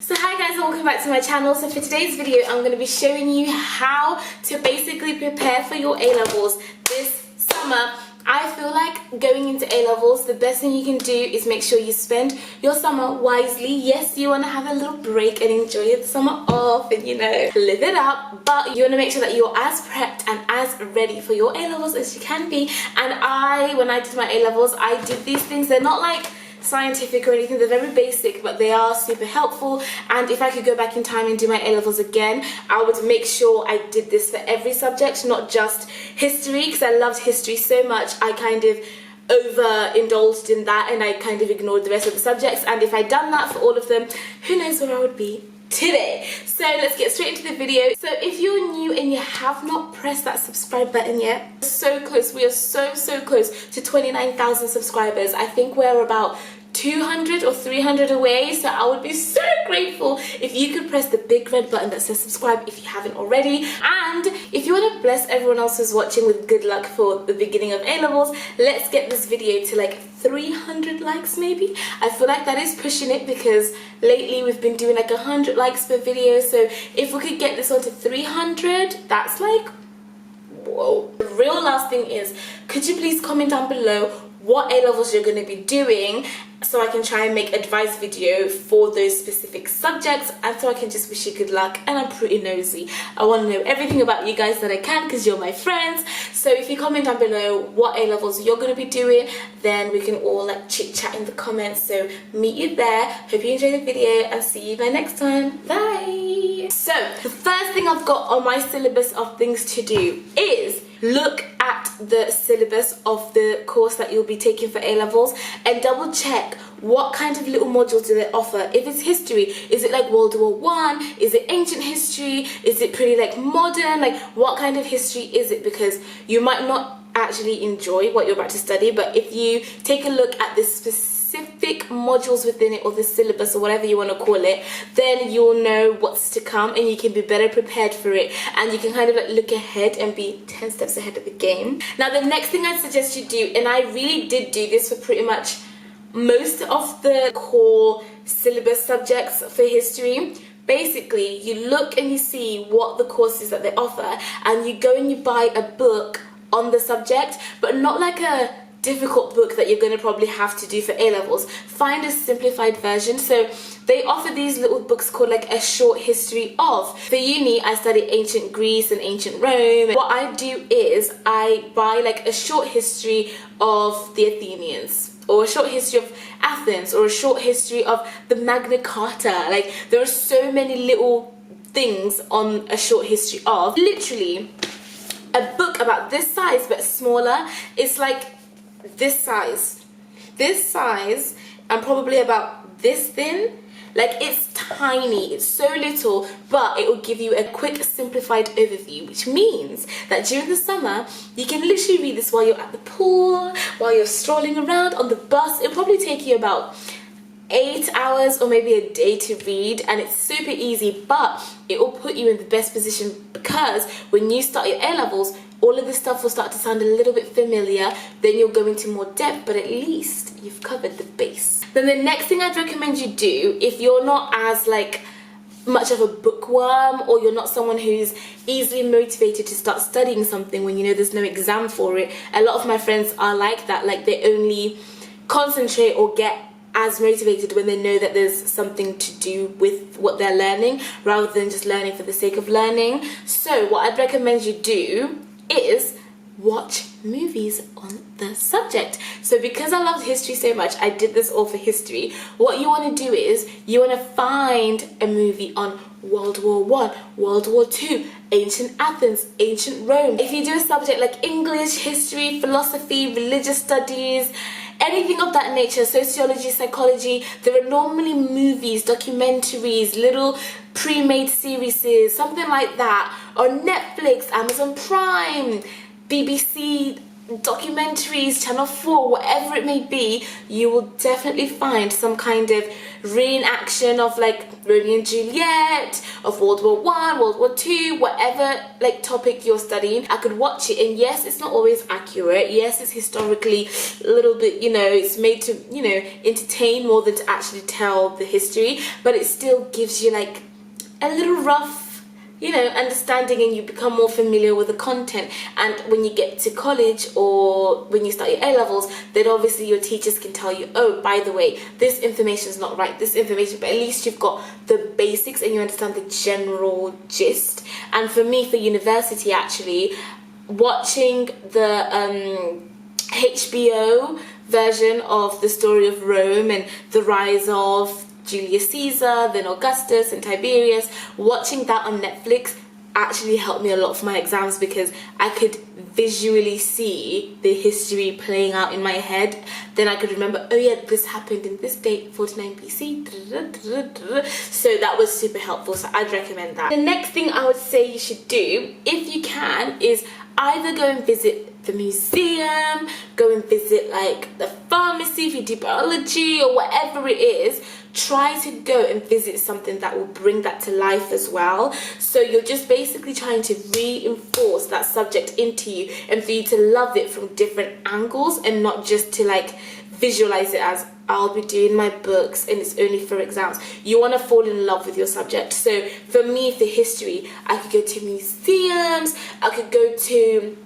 So hi guys and welcome back to my channel. So for today's video I'm going to be showing you how to basically prepare for your A-levels this summer. I feel like going into A-levels, the best thing you can do is make sure you spend your summer wisely. Yes, you want to have a little break and enjoy your summer off and, you know, live it up, but you want to make sure that you're as prepped and as ready for your A-levels as you can be. And when I did my A-levels, I did these things. They're not like scientific or anything, they're very basic, but they are super helpful. And if I could go back in time and do my A-levels again, I would make sure I did this for every subject, not just history, because I loved history so much I kind of overindulged in that and I kind of ignored the rest of the subjects. And if I'd done that for all of them, who knows where I would be today. So let's get straight into the video. So if you're new and you have not pressed that subscribe button yet, so close, we are so close to 29,000 subscribers. I think we're about 200 or 300 away, so I would be so grateful if you could press the big red button that says subscribe if you haven't already. And if you want to bless everyone else who's watching with good luck for the beginning of A-levels, let's get this video to like 300 likes maybe. I feel like that is pushing it because lately we've been doing like 100 likes per video, so if we could get this on to 300, that's like whoa. The real last thing is, could you please comment down below what A-levels you're going to be doing, so I can try and make advice video for those specific subjects, and so I can just wish you good luck. And I'm pretty nosy, I want to know everything about you guys that I can because you're my friends. So if you comment down below what A-levels you're going to be doing, then we can all like chit chat in the comments. So meet you there. Hope you enjoy the video and see you by next time. Bye. So the first thing I've got on my syllabus of things to do is look at the syllabus of the course that you'll be taking for A-levels and double check what kind of little modules do they offer. If it's history, is it like World War I? Is it ancient history? Is it pretty like modern? Like what kind of history is it? Because you might not actually enjoy what you're about to study, but if you take a look at the specific modules within it, or the syllabus, or whatever you want to call it, then you'll know what's to come and you can be better prepared for it, and you can kind of like look ahead and be 10 steps ahead of the game. Now the next thing I suggest you do, and I really did do this for pretty much most of the core syllabus subjects for history, basically you look and you see what the courses that they offer, and you go and you buy a book on the subject, but not like a difficult book that you're going to probably have to do for A-levels. Find a simplified version. So they offer these little books called like a short history of. For uni I study ancient Greece and ancient Rome. What I do is I buy like a short history of the Athenians, or a short history of Athens, or a short history of the Magna Carta. Like there are so many little things on a short history of. Literally a book about this size but smaller. It's like this size, and probably about this thin. Like it's tiny, it's so little, but it will give you a quick simplified overview, which means that during the summer you can literally read this while you're at the pool, while you're strolling around on the bus. It'll probably take you about 8 hours or maybe a day to read, and it's super easy, but it will put you in the best position, because when you start your A-levels, all of this stuff will start to sound a little bit familiar. Then you'll go into more depth, but at least you've covered the base. Then the next thing I'd recommend you do, if you're not as like much of a bookworm, or you're not someone who's easily motivated to start studying something when you know there's no exam for it. A lot of my friends are like that, like they only concentrate or get as motivated when they know that there's something to do with what they're learning, rather than just learning for the sake of learning. So what I'd recommend you do is watch movies on the subject. So because I loved history so much, I did this all for history. What you want to do is you want to find a movie on World War I, World War II, ancient Athens, ancient Rome. If you do a subject like English, history, philosophy, religious studies, anything of that nature, sociology, psychology, there are normally movies, documentaries, little pre-made series, something like that, on Netflix, Amazon Prime, BBC documentaries, Channel 4, whatever it may be. You will definitely find some kind of reenaction of like Romeo and Juliet, of World War One, World War Two, whatever like topic you're studying. I could watch it, and yes, it's not always accurate. Yes, it's historically a little bit, you know, it's made to, you know, entertain more than to actually tell the history, but it still gives you like a little rough, you know, understanding, and you become more familiar with the content. And when you get to college or when you start your A-levels, then obviously your teachers can tell you, oh, by the way, this information is not right, this information, but at least you've got the basics and you understand the general gist. And for me, for university, actually, watching the HBO version of the story of Rome and the rise of Julius Caesar, then Augustus and Tiberius, watching that on Netflix actually helped me a lot for my exams, because I could visually see the history playing out in my head. Then I could remember, oh yeah, this happened in this date, 49 BC. So that was super helpful, so I'd recommend that. The next thing I would say you should do, if you can, is either go and visit the museum, go and visit like the pharmacy if you do biology or whatever it is. Try to go and visit something that will bring that to life as well. So you're just basically trying to reinforce that subject into you, and for you to love it from different angles, and not just to like visualize it as, I'll be doing my books and it's only for exams. You want to fall in love with your subject. So for me, for history, I could go to museums, I could go to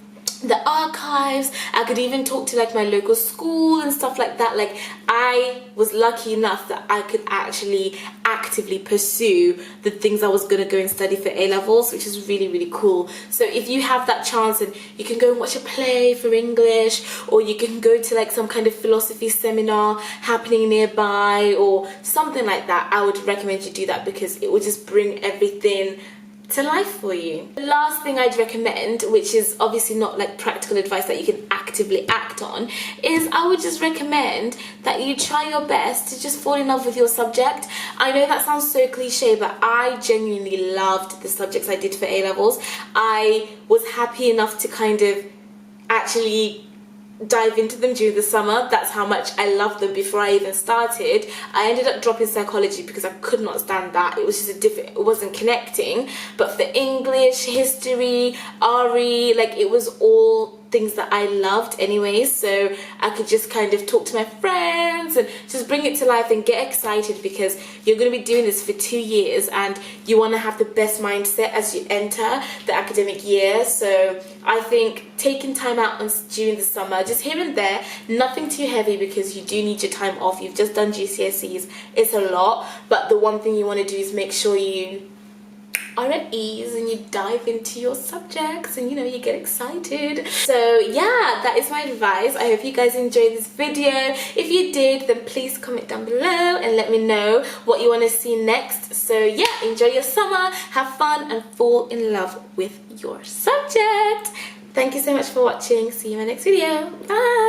the archives, I could even talk to like my local school and stuff like that. Like, I was lucky enough that I could actually actively pursue the things I was gonna go and study for A-levels, which is really, really cool. So if you have that chance, and you can go and watch a play for English, or you can go to like some kind of philosophy seminar happening nearby or something like that, I would recommend you do that, because it will just bring everything to life for you. The last thing I'd recommend, which is obviously not like practical advice that you can actively act on, is I would just recommend that you try your best to just fall in love with your subject. I know that sounds so cliche, but I genuinely loved the subjects I did for A-levels. I was happy enough to kind of actually dive into them during the summer. That's how much I loved them before I even started. I ended up dropping psychology because I could not stand that. It was just it wasn't connecting. But for English, history, RE, like, it was all things that I loved anyway, so I could just kind of talk to my friends and just bring it to life and get excited, because you're going to be doing this for 2 years and you want to have the best mindset as you enter the academic year. So I think taking time out during the summer, just here and there, nothing too heavy, because you do need your time off. You've just done GCSEs, it's a lot, but the one thing you want to do is make sure you are at ease and you dive into your subjects and, you know, you get excited. So yeah, that is my advice. I hope you guys enjoyed this video. If you did, then please comment down below and let me know what you want to see next. So yeah, enjoy your summer, have fun, and fall in love with your subject. Thank you so much for watching. See you in my next video. Bye.